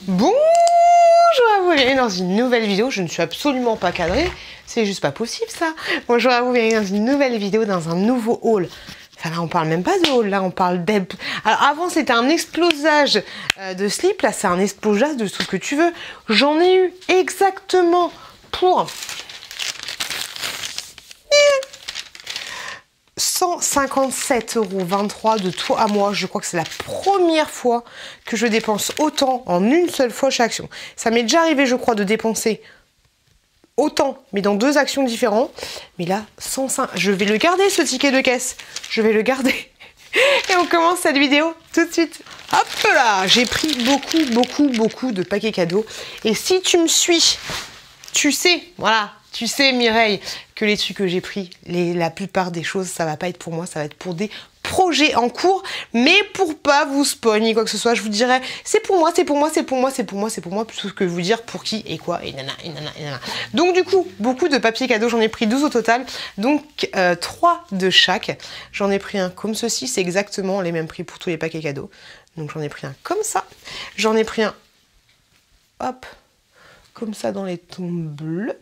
Bonjour à vous, bienvenue dans une nouvelle vidéo. Je ne suis absolument pas cadrée, c'est juste pas possible ça. Bonjour à vous, bienvenue dans une nouvelle vidéo, dans un nouveau haul. Enfin là on parle même pas de haul, là on parle d'aide. Alors avant c'était un explosage de slip, là c'est un explosage de tout ce que tu veux. J'en ai eu exactement pour 157,23 € de toi à moi. Je crois que c'est la première fois que je dépense autant en une seule fois chez Action. Ça m'est déjà arrivé, je crois, de dépenser autant, mais dans deux actions différentes. Mais là, 105. Je vais le garder, ce ticket de caisse. Je vais le garder. Et on commence cette vidéo tout de suite. Hop là, j'ai pris beaucoup de paquets cadeaux. Et si tu me suis, tu sais, voilà. Tu sais, Mireille, que les trucs que j'ai pris, la plupart des choses, ça va pas être pour moi, ça va être pour des projets en cours. Mais pour pas vous spoil ni quoi que ce soit, je vous dirais, c'est pour moi, c'est pour moi, c'est pour moi, c'est pour moi, c'est pour moi, plutôt que vous dire pour qui et quoi, et nana, et nana, et nana. Donc du coup, beaucoup de papiers cadeaux, j'en ai pris 12 au total, donc 3 de chaque. J'en ai pris un comme ceci, c'est exactement les mêmes prix pour tous les paquets cadeaux. Donc j'en ai pris un comme ça, j'en ai pris un, hop, comme ça dans les tons bleus.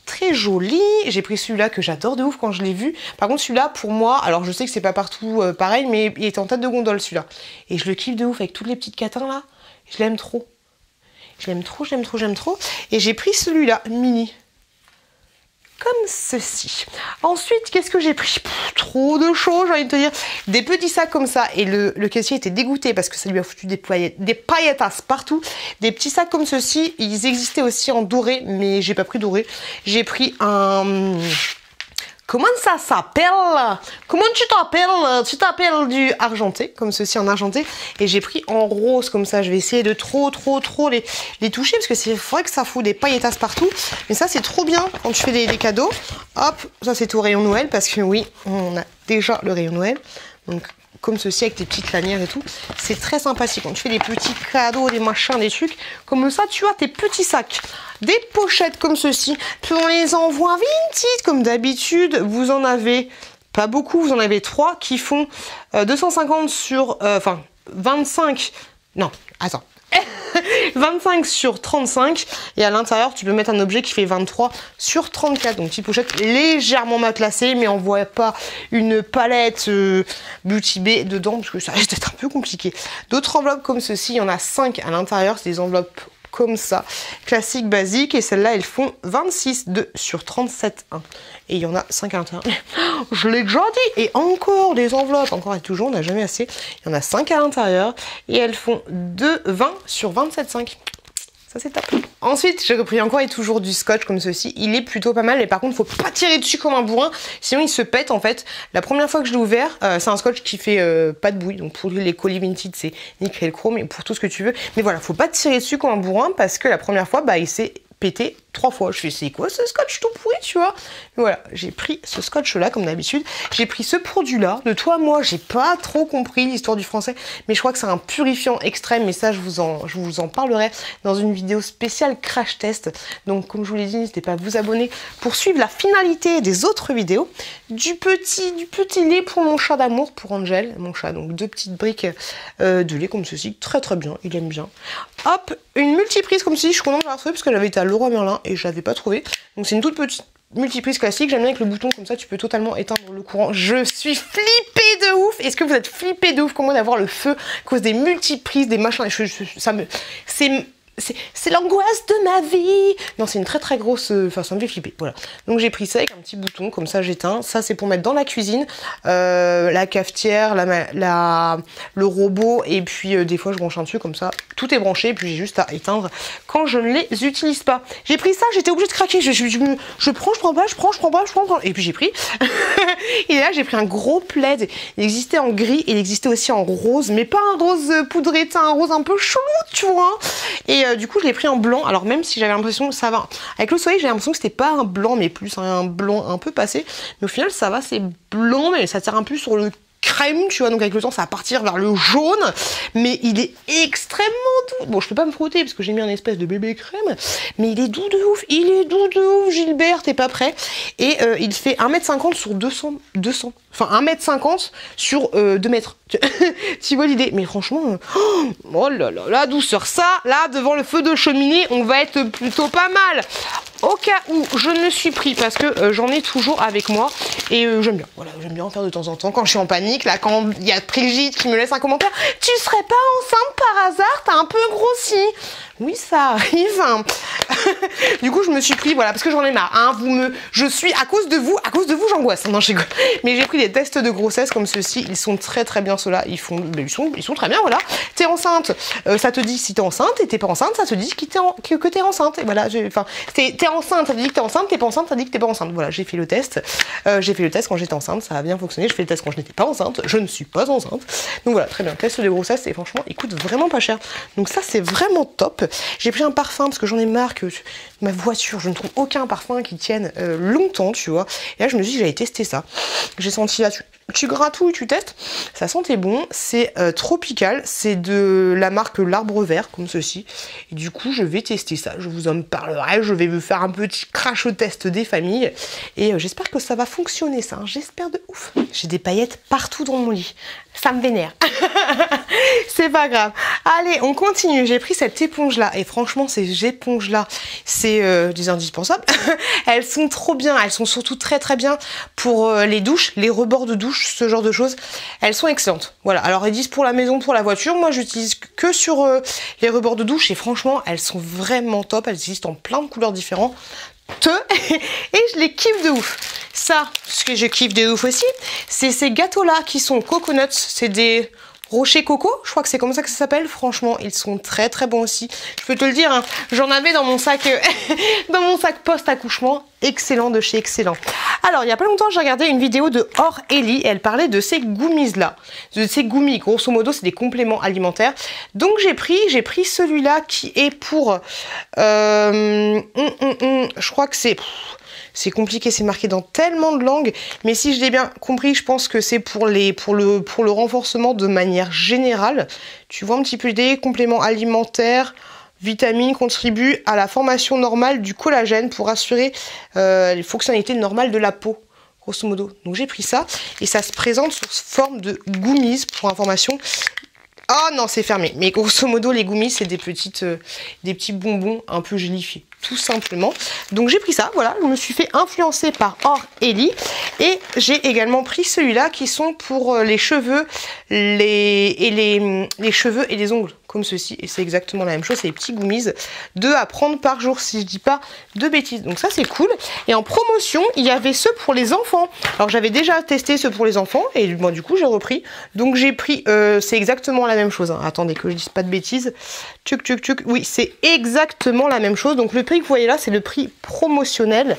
Très joli, j'ai pris celui-là que j'adore de ouf quand je l'ai vu. Par contre celui-là pour moi, alors je sais que c'est pas partout pareil, mais il était en tête de gondole celui-là. Et je le kiffe de ouf avec toutes les petites catins là, je l'aime trop. Je l'aime trop, j'aime trop, j'aime trop. Et j'ai pris celui-là, mini. Comme ceci. Ensuite, qu'est-ce que j'ai pris? Trop de choses, j'ai envie de te dire. Des petits sacs comme ça. Et le caissier était dégoûté parce que ça lui a foutu des pailletas partout. Des petits sacs comme ceci. Ils existaient aussi en doré, mais j'ai pas pris doré. J'ai pris un... Comment ça s'appelle? Comment tu t'appelles? Tu t'appelles du argenté, comme ceci en argenté. Et j'ai pris en rose, comme ça. Je vais essayer de trop les toucher, parce que c'est vrai que ça fout des pailletas partout. Mais ça, c'est trop bien quand tu fais des cadeaux. Hop, ça c'est au rayon Noël, parce que oui, on a déjà le rayon Noël. Donc, comme ceci, avec tes petites lanières et tout. C'est très sympathique. Quand tu fais des petits cadeaux, des machins, des trucs, comme ça, tu as tes petits sacs. Des pochettes comme ceci. Puis on les envoie vintage, comme d'habitude. Vous en avez pas beaucoup, vous en avez 3 qui font 250 sur... Enfin, 25... Non, attends. 25 sur 35 et à l'intérieur tu peux mettre un objet qui fait 23 sur 34, donc petite pochette légèrement matelassée, mais on voit pas une palette Beauty Bay dedans parce que ça risque d'être un peu compliqué. D'autres enveloppes comme ceci, il y en a 5 à l'intérieur, c'est des enveloppes comme ça, classique, basique, et celles-là elles font 26 sur 37,1 et il y en a 5 à l'intérieur. Je l'ai déjà dit. Et encore des enveloppes, encore et toujours, on n'a jamais assez. Il y en a 5 à l'intérieur et elles font 20 sur 27,5. Ça c'est top. Ensuite, j'ai repris encore et toujours du scotch comme ceci. Il est plutôt pas mal, mais par contre, faut pas tirer dessus comme un bourrin, sinon il se pète en fait. La première fois que je l'ai ouvert, c'est un scotch qui fait pas de bruit. Donc pour les colis vintage, c'est nickel chrome et pour tout ce que tu veux. Mais voilà, faut pas tirer dessus comme un bourrin parce que la première fois, bah il s'est pété 3 fois. Je fais, c'est quoi ce scotch tout pourri, tu vois? Mais voilà, j'ai pris ce scotch là comme d'habitude. J'ai pris ce produit là. De toi, moi, j'ai pas trop compris l'histoire du français, mais je crois que c'est un purifiant extrême. Mais ça, je vous en parlerai dans une vidéo spéciale crash test. Donc, comme je vous l'ai dit, n'hésitez pas à vous abonner pour suivre la finalité des autres vidéos. Du petit lait pour mon chat d'amour, pour Angel, mon chat. Donc, 2 petites briques de lait comme ceci. Très très bien, il aime bien. Hop, une multiprise comme ceci. Je suis contente de la retrouver parce qu'elle avait été à Leroy Merlin et je l'avais pas trouvé. Donc c'est une toute petite multiprise classique. J'aime bien avec le bouton comme ça, tu peux totalement éteindre le courant. Je suis flippée de ouf. Est-ce que vous êtes flippée de ouf comme moi d'avoir le feu à cause des multiprises, des machins? C'est l'angoisse de ma vie. Non, c'est une très très grosse... Enfin, ça me fait flipper, voilà. Donc j'ai pris ça avec un petit bouton, comme ça j'éteins. Ça, c'est pour mettre dans la cuisine, la cafetière, le robot, et puis des fois je branche un dessus, comme ça, tout est branché, et puis j'ai juste à éteindre quand je ne les utilise pas. J'ai pris ça, j'étais obligée de craquer. Je prends, je prends pas, je prends, et puis j'ai pris. Et là, j'ai pris un gros plaid. Il existait en gris, et il existait aussi en rose, mais pas un rose poudré, un rose un peu chelou, tu vois. Et du coup je l'ai pris en blanc, alors même si j'avais l'impression que ça va avec le soleil, j'ai l'impression que c'était pas un blanc mais plus un blanc un peu passé, mais au final ça va, c'est blanc mais ça tire un peu sur le crème, tu vois, donc avec le temps ça va partir vers le jaune, mais il est extrêmement doux. Bon, je peux pas me frotter parce que j'ai mis un espèce de bébé crème, mais il est doux de ouf, il est doux de ouf, Gilbert, t'es pas prêt? Et il fait 1,50 m sur 200, enfin 1,50 m sur 2 mètres. Tu vois l'idée? Mais franchement, oh là là, la douceur, ça, là, devant le feu de cheminée, on va être plutôt pas mal. Au cas où je me suis pris, parce que j'en ai toujours avec moi, et j'aime bien, voilà, j'aime bien en faire de temps en temps, quand je suis en panique, là, quand il y a Brigitte qui me laisse un commentaire, tu serais pas enceinte par hasard, t'as un peu grossi. Oui, ça arrive. Du coup, je me suis pris, voilà, parce que j'en ai marre, hein, je suis, à cause de vous, j'angoisse, non, je sais quoi. Mais j'ai pris des tests de grossesse comme ceux-ci, ils sont très très bien, ceux-là, ils sont très bien, voilà. T'es enceinte, ça te dit si t'es enceinte, et t'es pas enceinte, ça te dit que t'es enceinte, et voilà, enfin, t'es enceinte, ça te dit que t'es enceinte, t'es pas enceinte, ça te dit que t'es pas enceinte, voilà, j'ai fait le test, quand j'étais enceinte, ça a bien fonctionné, je fais le test quand je n'étais pas enceinte, je ne suis pas enceinte, donc voilà, très bien, test de grossesse, et franchement, il coûte vraiment pas cher, donc ça, c'est vraiment top. J'ai pris un parfum parce que j'en ai marre que ma voiture, je ne trouve aucun parfum qui tienne longtemps, tu vois. Et là, je me suis dit que j'allais tester ça. J'ai senti là, tu gratouilles, tu testes. Ça sentait bon. C'est tropical. C'est de la marque L'Arbre Vert, comme ceci. Et du coup, je vais tester ça. Je vous en parlerai. Je vais me faire un petit crash test des familles. Et j'espère que ça va fonctionner, ça. Hein. J'espère de ouf. J'ai des paillettes partout dans mon lit. Ça me vénère. C'est pas grave. Allez, on continue. J'ai pris cette éponge-là. Et franchement, ces éponges-là, c'est des indispensables. Elles sont trop bien. Elles sont surtout très très bien pour les douches, les rebords de douche, ce genre de choses. Elles sont excellentes. Voilà. Alors, elles disent pour la maison, pour la voiture. Moi, j'utilise que sur les rebords de douche. Et franchement, elles sont vraiment top. Elles existent en plein de couleurs différentes. Et je les kiffe de ouf. Ça, ce que je kiffe de ouf aussi, c'est ces gâteaux-là qui sont coconuts. C'est des rochers coco, je crois que c'est comme ça que ça s'appelle. Franchement, ils sont très très bons aussi. Je peux te le dire, hein, j'en avais dans mon sac dans mon sac post-accouchement. Excellent de chez Excellent. Alors, il y a pas longtemps, j'ai regardé une vidéo de Aurélie et elle parlait de ces gummies-là. De ces gummies, grosso modo, c'est des compléments alimentaires. Donc, j'ai pris celui-là qui est pour... je crois que c'est... C'est compliqué, c'est marqué dans tellement de langues, mais si je l'ai bien compris, je pense que c'est pour le renforcement de manière générale. Tu vois un petit peu des compléments alimentaires, vitamines contribuent à la formation normale du collagène pour assurer les fonctionnalités normales de la peau, grosso modo. Donc j'ai pris ça et ça se présente sous forme de gummies pour information. Oh non, c'est fermé. Mais grosso modo, les gummies, c'est des petits bonbons un peu gélifiés, tout simplement. Donc j'ai pris ça, voilà. Je me suis fait influencer par Aurélie. Et j'ai également pris celui-là qui sont pour les cheveux, les cheveux et les ongles, comme ceci. Et c'est exactement la même chose, c'est les petits gummies, 2 à prendre par jour, si je dis pas de bêtises. Donc ça, c'est cool. Et en promotion, il y avait ceux pour les enfants. Alors j'avais déjà testé ceux pour les enfants et moi, du coup, j'ai repris. Donc j'ai pris, c'est exactement la même chose. Hein. Attendez que je dise pas de bêtises. Tchuc, tchuc, tchuc. Oui, c'est exactement la même chose. Donc le prix que vous voyez là, c'est le prix promotionnel.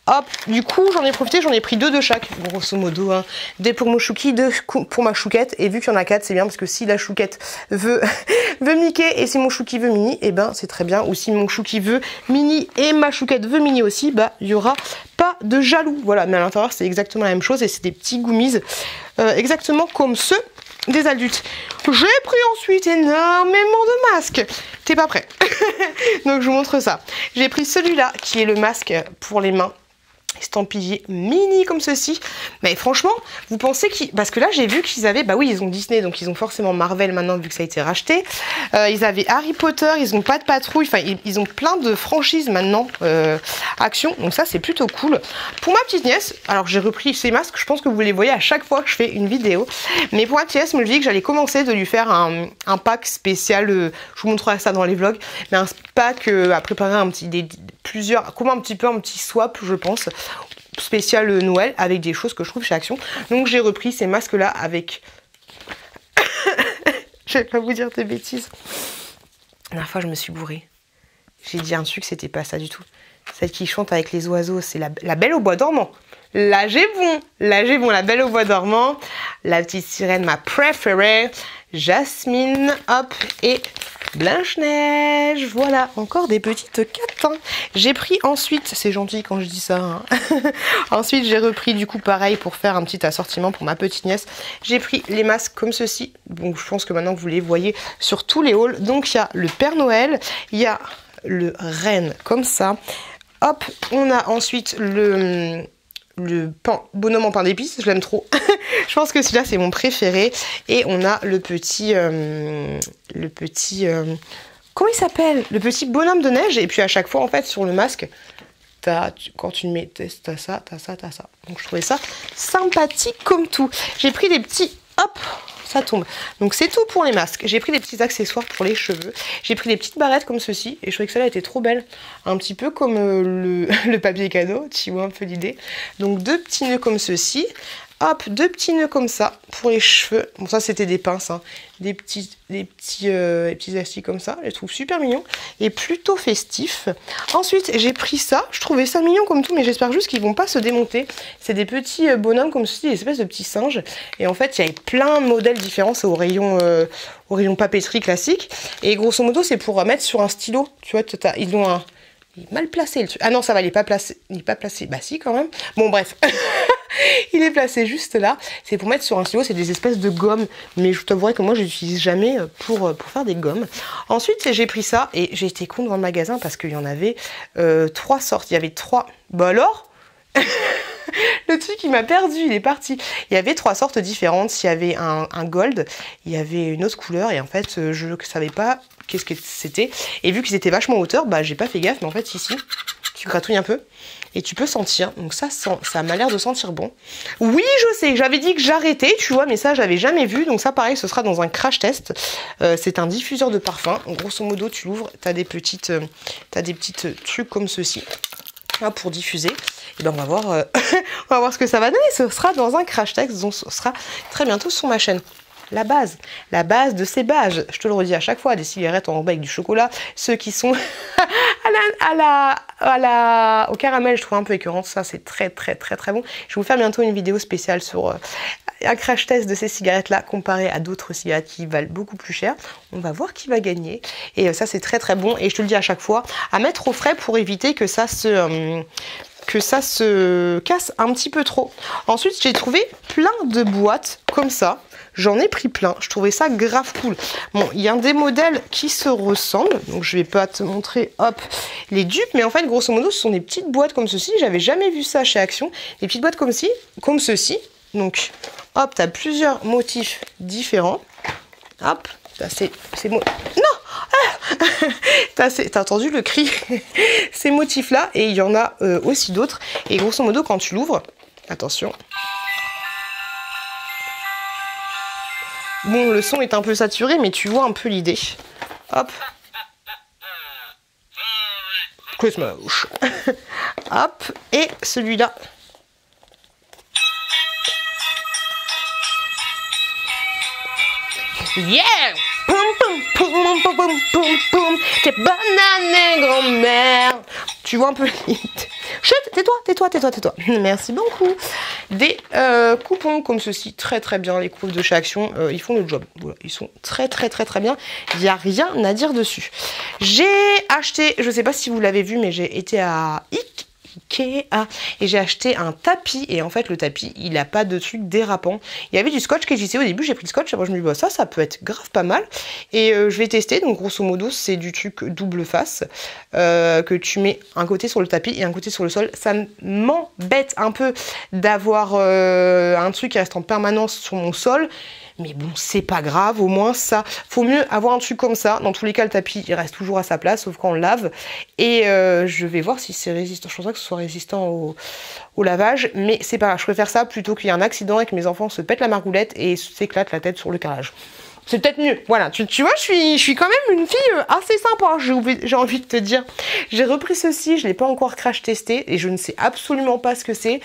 Hop, du coup, j'en ai profité, j'en ai pris 2 de chaque, grosso modo. Hein. Des pour mon chouki, 2 pour ma chouquette. Et vu qu'il y en a 4, c'est bien parce que si la chouquette veut Mickey et si mon chouki veut Minnie, et ben c'est très bien. Ou si mon chouki veut Minnie et ma chouquette veut Minnie aussi, bah il y aura pas de jaloux. Voilà, mais à l'intérieur, c'est exactement la même chose et c'est des petits gummies exactement comme ceux des adultes. J'ai pris ensuite énormément de masques. T'es pas prêt? Donc je vous montre ça. J'ai pris celui-là qui est le masque pour les mains. Estampillé mini comme ceci. Mais franchement, vous pensez qu'ils... Parce que là, j'ai vu qu'ils avaient... Bah oui, ils ont Disney, donc ils ont forcément Marvel maintenant, vu que ça a été racheté. Ils avaient Harry Potter, ils ont pas de patrouille. Enfin, ils ont plein de franchises maintenant, action. Donc ça, c'est plutôt cool. Pour ma petite nièce, alors j'ai repris ces masques. Je pense que vous les voyez à chaque fois que je fais une vidéo. Mais pour ma petite nièce, je me dis que j'allais commencer de lui faire un pack spécial. Je vous montrerai ça dans les vlogs. Mais un pack à préparer comme un petit swap, je pense, spécial Noël, avec des choses que je trouve chez Action. Donc j'ai repris ces masques là avec je vais pas vous dire des bêtises, la dernière fois je me suis bourrée, j'ai dit un truc, c'était pas ça du tout. Celle qui chante avec les oiseaux, c'est la Belle au bois dormant. Là j'ai bon, la belle au bois dormant, la petite sirène, ma préférée, Jasmine, hop, et Blanche-Neige. Voilà, encore des petites cartes. Hein. J'ai pris ensuite, c'est gentil quand je dis ça, hein. Ensuite j'ai repris du coup pareil pour faire un petit assortiment pour ma petite nièce. J'ai pris les masques comme ceci, donc je pense que maintenant vous les voyez sur tous les hauls. Donc il y a le Père Noël, il y a le Reine comme ça. Hop, on a ensuite le bonhomme en pain d'épices, je l'aime trop. Je pense que celui-là c'est mon préféré. Et on a le petit comment il s'appelle? Le petit bonhomme de neige. Et puis à chaque fois en fait sur le masque, quand tu le mets, t'as ça. Donc je trouvais ça sympathique comme tout. J'ai pris des petits, hop, ça tombe. Donc c'est tout pour les masques. J'ai pris des petits accessoires pour les cheveux. J'ai pris des petites barrettes comme ceci. Et je trouvais que celle-là était trop belle. Un petit peu comme le papier cadeau. Tu vois un peu l'idée. Donc 2 petits nœuds comme ceci. Hop, 2 petits nœuds comme ça pour les cheveux. Bon, ça c'était des pinces, hein. Des petits élastiques comme ça. Je les trouve super mignons et plutôt festifs. Ensuite, j'ai pris ça. Je trouvais ça mignon comme tout, mais j'espère juste qu'ils vont pas se démonter. C'est des petits bonhommes comme ceci, des espèces de petits singes. Et en fait, il y avait plein de modèles différents. C'est au rayon papeterie classique. Et grosso modo, c'est pour mettre sur un stylo. Tu vois, ils ont un... Il est mal placé le truc. Ah non, ça va, il est pas placé. Il est pas placé. Bah si, quand même. Bon, bref. Il est placé juste là. C'est pour mettre sur un stylo. C'est des espèces de gommes. Mais je t'avouerai que moi, je l'utilise jamais pour faire des gommes. Ensuite, j'ai pris ça. Et j'ai été con devant le magasin parce qu'il y en avait 3 sortes. Il y avait 3... Bah alors le truc, il m'a perdu, il est parti. Il y avait 3 sortes différentes. Il y avait un gold, il y avait une autre couleur. Et en fait, je ne savais pas qu'est-ce que c'était. Et vu qu'ils étaient vachement hauteur, bah j'ai pas fait gaffe. Mais en fait, ici, tu gratouilles un peu. Et tu peux sentir. Donc ça m'a l'air de sentir bon. Oui, je sais, j'avais dit que j'arrêtais, tu vois. Mais ça, j'avais jamais vu. Donc ça, pareil, ce sera dans un crash test. C'est un diffuseur de parfum. Grosso modo, tu l'ouvres. T'as des petites trucs comme ceci. Là, pour diffuser. Et ben on va voir ce que ça va donner. Ce sera dans un crash test, donc ce sera très bientôt sur ma chaîne. La base de ces bages, je te le redis à chaque fois, des cigarettes en avec du chocolat, ceux qui sont au caramel, je trouve un peu écœurant, ça c'est très bon. Je vais vous faire bientôt une vidéo spéciale sur un crash test de ces cigarettes là comparé à d'autres cigarettes qui valent beaucoup plus cher. On va voir qui va gagner et ça c'est très bon et je te le dis à chaque fois, à mettre au frais pour éviter que ça se casse un petit peu trop. Ensuite, j'ai trouvé plein de boîtes comme ça. J'en ai pris plein. Je trouvais ça grave cool. Bon, il y a des modèles qui se ressemblent. Donc, je vais pas te montrer, hop, les dupes. Mais en fait, grosso modo, ce sont des petites boîtes comme ceci. J'avais jamais vu ça chez Action. Des petites boîtes comme ceci. Donc, hop, tu as plusieurs motifs différents. Hop, c'est bon. Non! T'as entendu le cri? Ces motifs-là, et il y en a aussi d'autres. Et grosso modo, quand tu l'ouvres, attention. Bon, le son est un peu saturé, mais tu vois un peu l'idée. Hop. Christmas. Hop. Et celui-là. Yeah! Poum, poum, poum, poum, poum, poum, poum. T'es bonne année, grand-mère. Tu vois un peu l'idée. Chut, tais-toi. Merci beaucoup. Des coupons comme ceci, très bien. Les coupons de chez Action, ils font le job. Voilà, ils sont très bien. Il n'y a rien à dire dessus. J'ai acheté, je ne sais pas si vous l'avez vu, mais j'ai été à Ikea et j'ai acheté un tapis et en fait le tapis il a pas de truc dérapant. Il y avait du scotch KJC au début, j'ai pris le scotch, après je me dis bah ça peut être grave pas mal et je vais tester. Donc grosso modo c'est du truc double face que tu mets un côté sur le tapis et un côté sur le sol. Ça m'embête un peu d'avoir un truc qui reste en permanence sur mon sol. Mais bon, c'est pas grave, au moins ça. Faut mieux avoir un truc comme ça. Dans tous les cas, le tapis, il reste toujours à sa place, sauf quand on le lave. Et je vais voir si c'est résistant. Je pense pas que ce soit résistant au lavage. Mais c'est pas grave, je préfère ça plutôt qu'il y ait un accident et que mes enfants se pètent la margoulette et s'éclatent la tête sur le carrelage. C'est peut-être mieux. Voilà, tu vois, je suis quand même une fille assez sympa, j'ai envie de te dire. J'ai repris ceci, je ne l'ai pas encore crash testé et je ne sais absolument pas ce que c'est.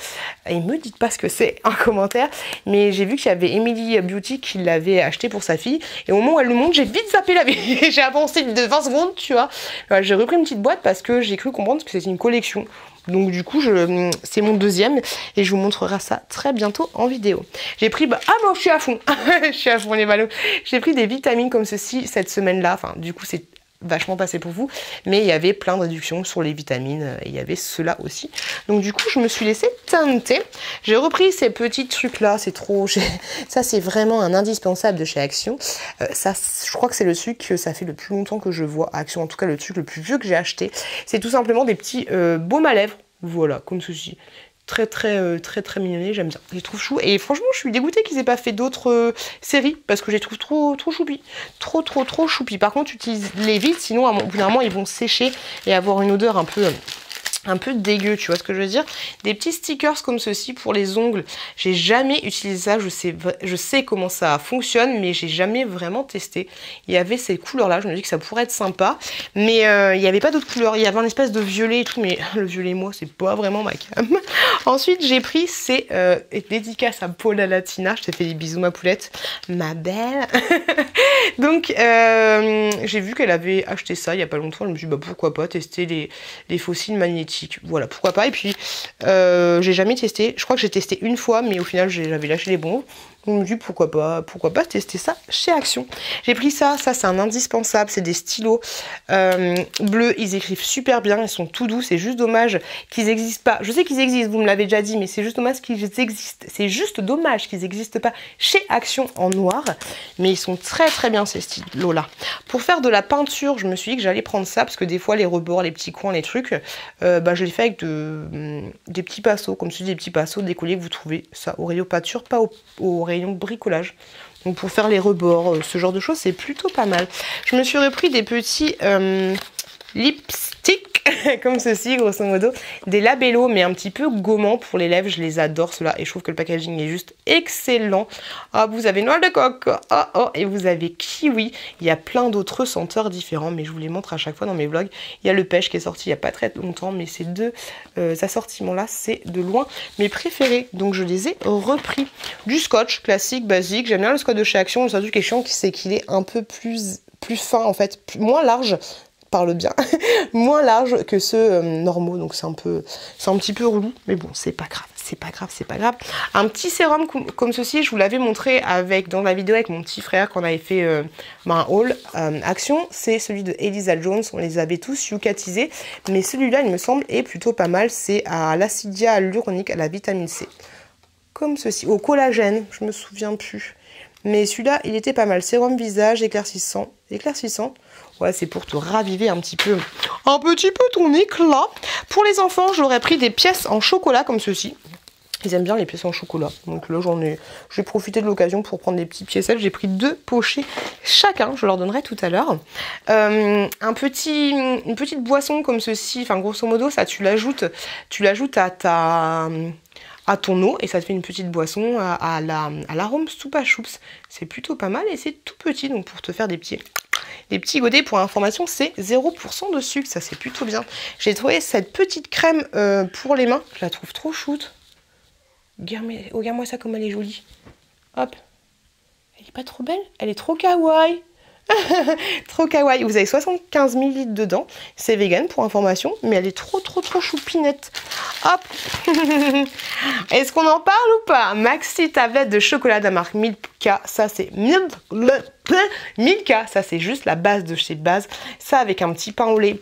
Et me dites pas ce que c'est en commentaire. Mais j'ai vu qu'il y avait Emily Beauty qui l'avait acheté pour sa fille. Et au moment où elle le montre, j'ai vite zappé la vie. J'ai avancé de 20 secondes, tu vois. Voilà, j'ai repris une petite boîte parce que j'ai cru comprendre que c'était une collection. Donc du coup, c'est mon deuxième et je vous montrerai ça très bientôt en vidéo. J'ai pris, je suis à fond, je suis à fond les ballots. J'ai pris des vitamines comme ceci cette semaine-là, enfin du coup c'est vachement passé pour vous, mais il y avait plein de réductions sur les vitamines et il y avait cela aussi. Donc du coup, je me suis laissée tenter. J'ai repris ces petits trucs-là, c'est trop... Ça, c'est vraiment un indispensable de chez Action. Ça, je crois que c'est le truc que ça fait le plus longtemps que je vois à Action, en tout cas le truc le plus vieux que j'ai acheté. C'est tout simplement des petits baumes à lèvres, voilà, comme ceci. Très mignonné, j'aime bien, je les trouve chou et franchement je suis dégoûtée qu'ils aient pas fait d'autres séries parce que je les trouve trop choupi, trop choupi. Par contre utilise-les vite, sinon au bout d'un moment ils vont sécher et avoir une odeur un peu dégueu, tu vois ce que je veux dire. Des petits stickers comme ceci pour les ongles. J'ai jamais utilisé ça, je sais comment ça fonctionne, mais j'ai jamais vraiment testé. Il y avait ces couleurs-là, je me dis que ça pourrait être sympa, mais il n'y avait pas d'autres couleurs. Il y avait un espèce de violet et tout, mais le violet, moi, c'est pas vraiment ma cam. Ensuite, j'ai pris ces dédicaces à Paula Latina. Je te fais des bisous, ma poulette, ma belle. Donc, j'ai vu qu'elle avait acheté ça il y a pas longtemps. Je me suis dit, pourquoi pas tester les fossiles magnétiques. Voilà, pourquoi pas. Et puis, j'ai jamais testé. Je crois que j'ai testé une fois, mais au final, j'avais lâché les bons. Donc, je me dis pourquoi pas tester ça chez Action. J'ai pris ça c'est un indispensable. C'est des stylos bleus. Ils écrivent super bien. Ils sont tout doux. C'est juste dommage qu'ils n'existent pas. Je sais qu'ils existent, vous me l'avez déjà dit, mais c'est juste dommage qu'ils existent. C'est juste dommage qu'ils n'existent pas chez Action en noir. Mais ils sont très bien ces stylos-là. Pour faire de la peinture, je me suis dit que j'allais prendre ça parce que des fois, les rebords, les petits coins, les trucs, je l'ai fait avec des petits pinceaux, comme ceci, des petits pinceaux décollés que vous trouvez ça au rayon peinture, pas au rayon bricolage. Donc pour faire les rebords, ce genre de choses, c'est plutôt pas mal. Je me suis repris des petits lipsticks comme ceci, grosso modo, des labellos, mais un petit peu gommants pour les lèvres. Je les adore ceux-là et je trouve que le packaging est juste excellent. Ah, vous avez noix de coco, et vous avez kiwi. Il y a plein d'autres senteurs différents, mais je vous les montre à chaque fois dans mes vlogs. Il y a le pêche qui est sorti il n'y a pas très longtemps, mais ces deux assortiments-là, c'est de loin mes préférés. Donc je les ai repris. Du scotch classique, basique. J'aime bien le scotch de chez Action. Le seul truc qui est chiant, c'est qu'il est un peu plus fin, en fait, moins large. Parle bien, moins large que ceux normaux, donc c'est un petit peu relou, mais bon, c'est pas grave. Un petit sérum comme ceci, je vous l'avais montré dans la vidéo avec mon petit frère quand on avait fait un haul Action, c'est celui de Elisa Jones, on les avait tous yucatisés, mais celui-là, il me semble, est plutôt pas mal, c'est à l'acidia hyaluronique, à la vitamine C, comme ceci, au collagène, je me souviens plus. Mais celui-là, il était pas mal. Sérum visage éclaircissant. Ouais, c'est pour te raviver un petit peu ton éclat. Pour les enfants, j'aurais pris des pièces en chocolat comme ceci. Ils aiment bien les pièces en chocolat. Donc là, j'ai profité de l'occasion pour prendre des petites piécettes. J'ai pris 2 pochets chacun. Je leur donnerai tout à l'heure. Une petite boisson comme ceci. Enfin, grosso modo, ça, tu l'ajoutes à ton eau et ça te fait une petite boisson à l'arôme soupe à choups. C'est plutôt pas mal et c'est tout petit, donc pour te faire des petits godets. Pour information, c'est 0% de sucre, ça c'est plutôt bien. J'ai trouvé cette petite crème pour les mains, je la trouve trop shoot. Regarde-moi ça comme elle est jolie. Hop, elle est pas trop belle, elle est trop kawaii. Trop kawaii. Vous avez 75 ml dedans. C'est vegan pour information, mais elle est trop choupinette. Hop. Est-ce qu'on en parle ou pas? Maxi tablette de chocolat de la marque Milka. Ça c'est Milka. Ça c'est juste la base de chez Base. Ça avec un petit pain au lait.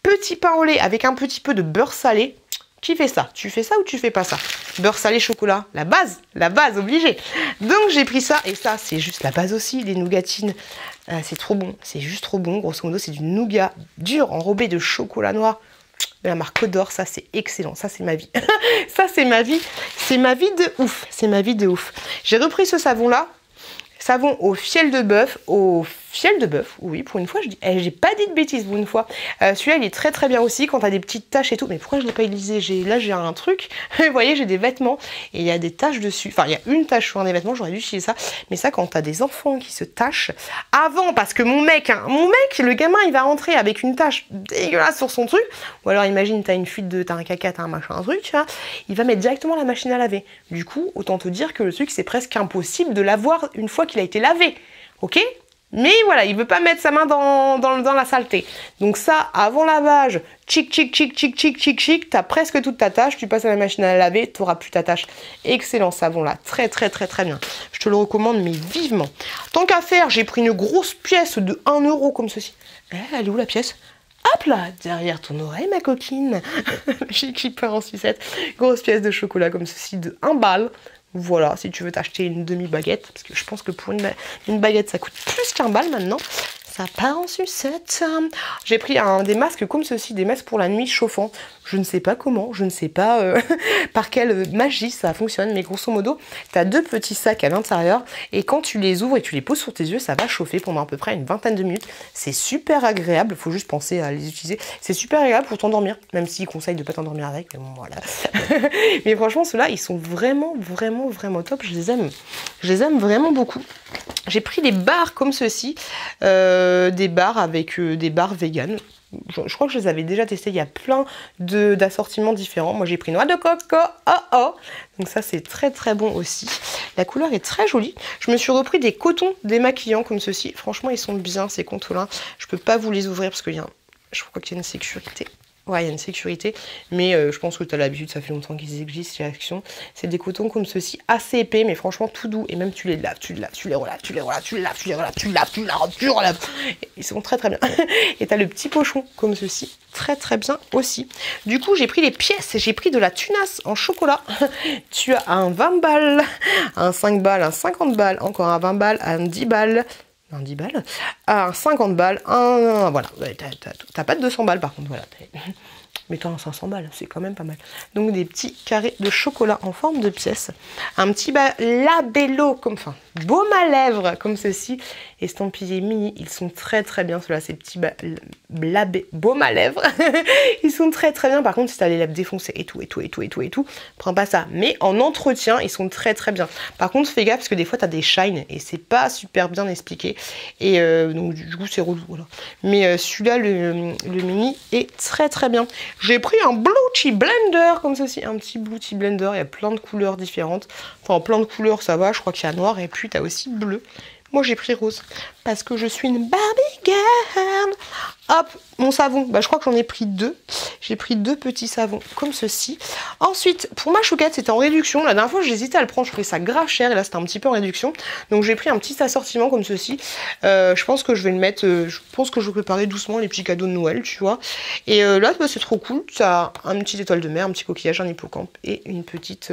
Petit pain au lait avec un petit peu de beurre salé. Qui fait ça? Tu fais ça ou tu fais pas ça? Beurre salé chocolat, la base obligée. Donc j'ai pris ça et ça c'est juste la base aussi, les nougatines. C'est trop bon, c'est juste trop bon. Grosso modo c'est du nougat dur enrobé de chocolat noir de la marque Côte d'Or. Ça c'est excellent, ça c'est ma vie. Ça c'est ma vie de ouf. J'ai repris ce savon là. Savon au fiel de bœuf, oui, pour une fois, j'ai pas dit de bêtises pour une fois. Celui-là, il est très bien aussi quand t'as des petites taches et tout. Mais pourquoi je l'ai pas utilisé? Là, j'ai un truc, vous voyez, j'ai des vêtements et il y a des taches dessus. Enfin, il y a une tache sur un des vêtements, j'aurais dû utiliser ça. Mais ça, quand t'as des enfants qui se tachent, avant, parce que mon mec, le gamin, il va rentrer avec une tache dégueulasse sur son truc. Ou alors, imagine, t'as une fuite t'as un caca, t'as un machin, un truc, tu vois. Il va mettre directement la machine à laver. Du coup, autant te dire que le truc, c'est presque impossible de l'avoir une fois qu'il a été lavé. Ok? Mais voilà, il veut pas mettre sa main dans la saleté. Donc ça, avant lavage, chic, chic, chic, chic, chic, chic, chic, t'as presque toute ta tâche, tu passes à la machine à laver, t'auras plus ta tâche. Excellent savon là, très très très très bien. Je te le recommande, mais vivement. Tant qu'à faire, j'ai pris une grosse pièce de 1 € comme ceci. Elle est où la pièce? Hop là, derrière ton oreille ma coquine. J'ai clippé en sucette. Grosse pièce de chocolat comme ceci de 1 balle. Voilà, si tu veux t'acheter une demi-baguette, parce que je pense que pour une baguette, ça coûte plus qu'1 balle maintenant. Ça part en sucette. J'ai pris des masques comme ceci, des masques pour la nuit chauffants. Je ne sais pas comment, je ne sais pas par quelle magie ça fonctionne, mais grosso modo, tu as 2 petits sacs à l'intérieur et quand tu les ouvres et tu les poses sur tes yeux, ça va chauffer pendant à peu près une vingtaine de minutes. C'est super agréable, il faut juste penser à les utiliser. C'est super agréable pour t'endormir, même s'ils conseillent de ne pas t'endormir avec, mais bon, voilà. Mais franchement, ceux-là, ils sont vraiment, vraiment, vraiment top. Je les aime vraiment beaucoup. J'ai pris des barres comme ceci, des barres avec des barres véganes. Je crois que je les avais déjà testés, il y a plein d'assortiments différents. Moi j'ai pris noix de coco, donc ça c'est très très bon aussi. La couleur est très jolie. Je me suis repris des cotons démaquillants comme ceci. Franchement ils sont bien ces cotons-là. Je peux pas vous les ouvrir parce qu'il y a, je crois qu'il y a une sécurité. Ouais, il y a une sécurité, mais je pense que tu as l'habitude, ça fait longtemps qu'ils existent chez Action. C'est des cotons comme ceci, assez épais, mais franchement tout doux. Et même tu les laves, tu les relaves, tu les relaves, tu les laves, tu les relaves, tu les laves, tu les relaves. Ils sont très très bien. Et tu as le petit pochon comme ceci, très très bien aussi. Du coup, j'ai pris les pièces, j'ai pris de la tunasse en chocolat. Tu as un 20 balles, un 5 balles, un 50 balles, encore un 20 balles, un 10 balles. Un 10 balles, un 50 balles, voilà, t'as pas de 200 balles par contre, voilà. Mais t'as un 500 balles, c'est quand même pas mal. Donc des petits carrés de chocolat en forme de pièce. Un petit labello, baume à lèvres comme ceci, estampillé mini. Ils sont très très bien ceux-là, ces petits baume à lèvres. Ils sont très très bien. Par contre, si t'as les lèvres défoncées et tout, prends pas ça. Mais en entretien, ils sont très très bien. Par contre, fais gaffe parce que des fois t'as des shines et c'est pas super bien expliqué. Et donc du coup, c'est relou. Voilà. Mais celui-là, le mini, est très très bien. J'ai pris un Blue Tea Blender comme ceci, un petit Blue Tea Blender, il y a plein de couleurs différentes. Enfin, plein de couleurs, ça va, je crois qu'il y a noir et puis tu as aussi bleu. Moi, j'ai pris rose parce que je suis une Barbie girl. Hop, mon savon, je crois que j'en ai pris 2. J'ai pris 2 petits savons comme ceci. Ensuite, pour ma chouquette, c'était en réduction. La dernière fois, j'hésitais à le prendre, je trouvais ça grave cher et là, c'était un petit peu en réduction. Donc, j'ai pris un petit assortiment comme ceci. Je pense que je vais le mettre, je pense que je vais préparer doucement les petits cadeaux de Noël, tu vois. Et là, c'est trop cool. Tu as un petit étoile de mer, un petit coquillage, un hippocampe et une petite,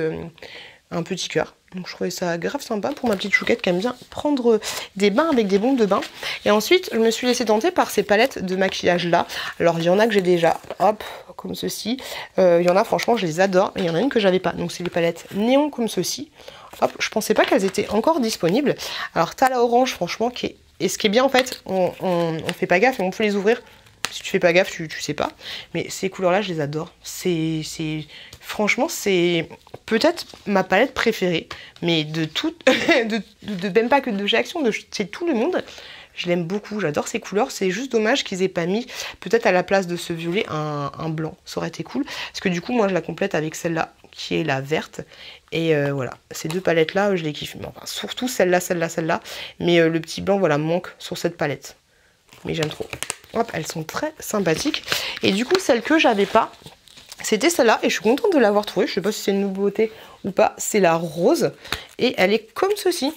un petit cœur. Donc je trouvais ça grave sympa pour ma petite chouquette qui aime bien prendre des bains avec des bombes de bain. Et ensuite, je me suis laissée tenter par ces palettes de maquillage là. Alors il y en a que j'ai déjà, hop, comme ceci. Il y en a, franchement, je les adore. Et il y en a une que j'avais pas. Donc c'est les palettes néon comme ceci. Hop, je pensais pas qu'elles étaient encore disponibles. Alors t'as la orange, franchement, qui est... Et ce qui est bien en fait, on fait pas gaffe et on peut les ouvrir. Si tu fais pas gaffe, tu sais pas. Mais ces couleurs-là, je les adore. Franchement, c'est peut-être ma palette préférée. Mais de tout, même pas que de chez Action, c'est tout le monde. Je l'aime beaucoup, j'adore ces couleurs. C'est juste dommage qu'ils aient pas mis, peut-être à la place de ce violet, un blanc. Ça aurait été cool. Parce que du coup, moi, je la complète avec celle-là, qui est la verte. Et voilà, ces 2 palettes-là, je les kiffe. Enfin, surtout celle-là, celle-là. Mais le petit blanc, voilà, manque sur cette palette. Mais j'aime trop. Hop, elles sont très sympathiques. Et du coup, celle que j'avais pas, c'était celle-là. Et je suis contente de l'avoir trouvée. Je sais pas si c'est une nouveauté ou pas. C'est la rose. Et elle est comme ceci.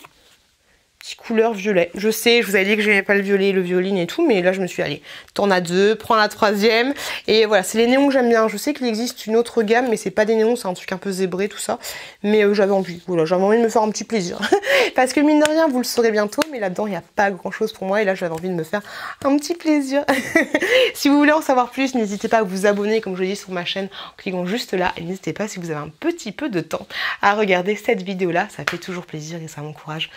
Petite couleur violet. Je sais, je vous avais dit que j'aimais pas le violet, le violine et tout, mais là je me suis allée. T'en as 2, prends la 3e. Et voilà, c'est les néons que j'aime bien. Je sais qu'il existe une autre gamme, mais c'est pas des néons, c'est un truc un peu zébré, tout ça. Mais j'avais envie, voilà, j'avais envie de me faire un petit plaisir. Parce que mine de rien, vous le saurez bientôt, mais là-dedans, il n'y a pas grand-chose pour moi. Et là, j'avais envie de me faire un petit plaisir. Si vous voulez en savoir plus, n'hésitez pas à vous abonner, comme je dis, sur ma chaîne, en cliquant juste là. Et n'hésitez pas, si vous avez un petit peu de temps, à regarder cette vidéo-là. Ça fait toujours plaisir et ça m'encourage.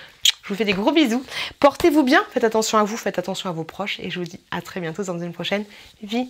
Je vous fais des gros bisous. Portez-vous bien, faites attention à vous, faites attention à vos proches. Et je vous dis à très bientôt dans une prochaine vidéo.